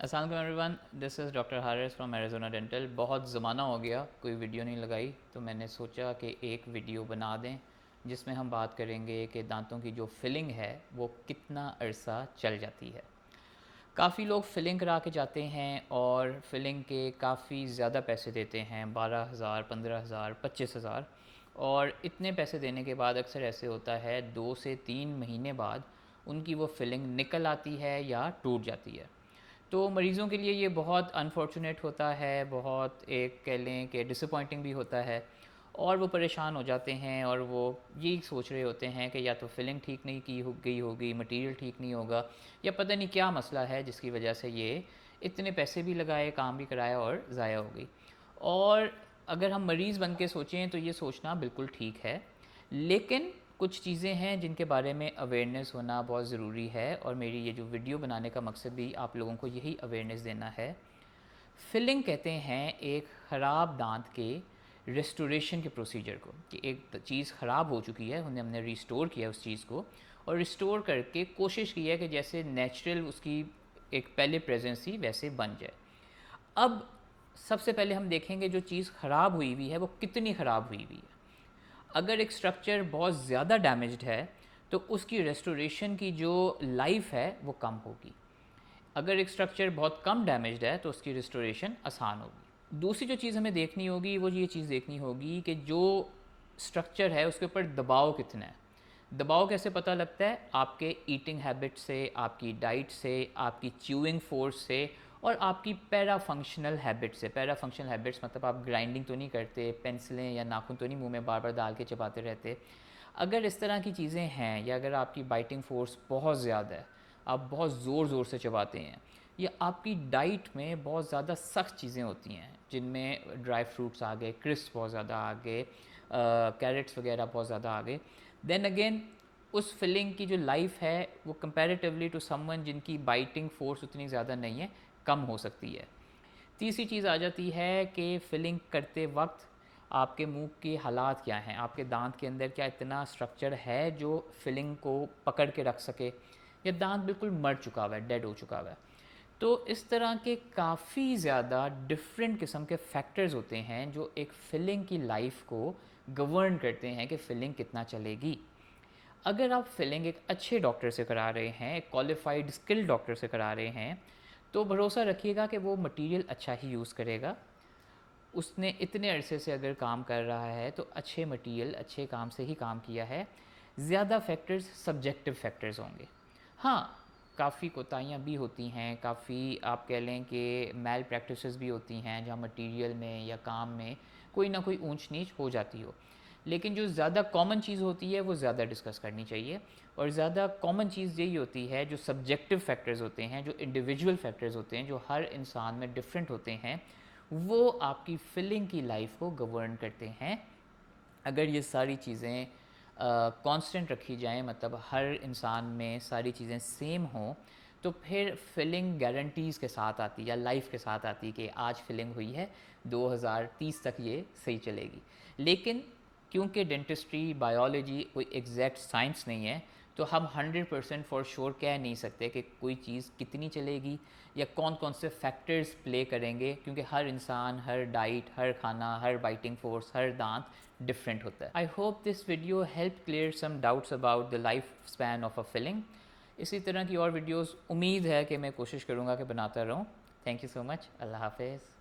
अस्सलाम वालेकुम everyone, this is doctor Haris from Arizona dental. बहुत ज़माना हो गया कोई वीडियो नहीं लगाई, तो मैंने सोचा कि एक वीडियो बना दें जिसमें हम बात करेंगे कि दांतों की जो फिलिंग है वो कितना अरसा चल जाती है। काफ़ी लोग फिलिंग करा के जाते हैं और फिलिंग के काफ़ी ज़्यादा पैसे देते हैं, 12,000, 15,000, 25,000। और इतने पैसे देने के बाद अक्सर ऐसे होता है 2 से 3 महीने बाद उनकी वो फिलिंग निकल आती है या टूट जाती है। तो मरीज़ों के लिए ये बहुत अनफॉर्चुनेट होता है, बहुत एक कह लें कि डिसअपॉइंटिंग भी होता है। और वो परेशान हो जाते हैं और वो यही सोच रहे होते हैं कि या तो फिलिंग ठीक नहीं की हो गई होगी, मटेरियल ठीक नहीं होगा, या पता नहीं क्या मसला है जिसकी वजह से ये इतने पैसे भी लगाए, काम भी कराया और ज़ाया हो गई। और अगर हम मरीज़ बन के सोचें तो ये सोचना बिल्कुल ठीक है, लेकिन कुछ चीज़ें हैं जिनके बारे में अवेयरनेस होना बहुत ज़रूरी है, और मेरी ये जो वीडियो बनाने का मकसद भी आप लोगों को यही अवेयरनेस देना है। फिलिंग कहते हैं एक ख़राब दांत के रेस्टोरेशन के प्रोसीजर को, कि एक चीज़ ख़राब हो चुकी है, उन्हें हमने रिस्टोर किया उस चीज़ को, और रिस्टोर करके कोशिश की है कि जैसे नेचुरल उसकी एक पहले प्रेजेंस थी वैसे बन जाए। अब सबसे पहले हम देखेंगे जो चीज़ ख़राब हुई हुई है वो कितनी ख़राब हुई हुई है। अगर एक स्ट्रक्चर बहुत ज़्यादा डैमेज्ड है तो उसकी रेस्टोरेशन की जो लाइफ है वो कम होगी। अगर एक स्ट्रक्चर बहुत कम डैमेज्ड है तो उसकी रिस्टोरेशन आसान होगी। दूसरी जो चीज़ हमें देखनी होगी वो ये चीज़ देखनी होगी कि जो स्ट्रक्चर है उसके ऊपर दबाव कितना है। दबाव कैसे पता लगता है? आपके ईटिंग हैबिट से, आपकी डाइट से, आपकी च्यूइंग फोर्स से, और आपकी पैरा फंक्शनल हैबिट से। पैरा फंक्शनल हैबिट्स मतलब आप ग्राइंडिंग तो नहीं करते, पेंसिलें या नाखून तो नहीं मुंह में बार बार डाल के चबाते रहते। अगर इस तरह की चीज़ें हैं, या अगर आपकी बाइटिंग फोर्स बहुत ज़्यादा है, आप बहुत ज़ोर ज़ोर से चबाते हैं, या आपकी डाइट में बहुत ज़्यादा सख्त चीज़ें होती हैं जिनमें ड्राई फ्रूट्स आ गए, क्रिस्प बहुत ज़्यादा आ गए, कैरेट्स वगैरह बहुत ज़्यादा आ गए, देन अगेन उस फिलिंग की जो लाइफ है वो कंपैरेटिवली टू समवन जिनकी बाइटिंग फोर्स उतनी ज़्यादा नहीं है, कम हो सकती है। तीसरी चीज़ आ जाती है कि फिलिंग करते वक्त आपके मुंह के हालात क्या हैं, आपके दांत के अंदर क्या इतना स्ट्रक्चर है जो फिलिंग को पकड़ के रख सके, या दांत बिल्कुल मर चुका हुआ है, डेड हो चुका हुआ है। तो इस तरह के काफ़ी ज़्यादा डिफरेंट किस्म के फैक्टर्स होते हैं जो एक फिलिंग की लाइफ को गवर्न करते हैं कि फ़िलिंग कितना चलेगी। अगर आप फिलिंग एक अच्छे डॉक्टर से करा रहे हैं, एक क्वालिफाइड स्किल्ड डॉक्टर से करा रहे हैं, तो भरोसा रखिएगा कि वो मटेरियल अच्छा ही यूज़ करेगा। उसने इतने अरसे से अगर काम कर रहा है तो अच्छे मटेरियल, अच्छे काम से ही काम किया है। ज़्यादा फैक्टर्स सब्जेक्टिव फैक्टर्स होंगे। हाँ, काफ़ी कोताहियाँ भी होती हैं, काफ़ी आप कह लें कि मैल प्रैक्टिसेस भी होती हैं जहाँ मटेरियल में या काम में कोई ना कोई ऊंच नीच हो जाती हो। लेकिन जो ज़्यादा कॉमन चीज़ होती है वो ज़्यादा डिस्कस करनी चाहिए। और ज़्यादा कॉमन चीज़ यही होती है, जो सब्जेक्टिव फैक्टर्स होते हैं, जो इंडिविजुअल फैक्टर्स होते हैं, जो हर इंसान में डिफरेंट होते हैं, वो आपकी फिलिंग की लाइफ को गवर्न करते हैं। अगर ये सारी चीज़ें कांस्टेंट रखी जाएं, मतलब हर इंसान में सारी चीज़ें सेम हों, तो फिर फिलिंग गारंटीज़ के साथ आती या लाइफ के साथ आती कि आज फिलिंग हुई है, 2030 तक ये सही चलेगी। लेकिन क्योंकि डेंटिस्ट्री, बायोलॉजी कोई एग्जैक्ट साइंस नहीं है, तो हम 100% फॉर श्योर कह नहीं सकते कि कोई चीज़ कितनी चलेगी या कौन कौन से फैक्टर्स प्ले करेंगे, क्योंकि हर इंसान, हर डाइट, हर खाना, हर बाइटिंग फोर्स, हर दांत डिफरेंट होता है। I hope this video help clear some doubts about the life span of a filling. इसी तरह की और वीडियोस उम्मीद है कि मैं कोशिश करूँगा कि बनाता रहूँ। Thank you so much. अल्लाह हाफिज़।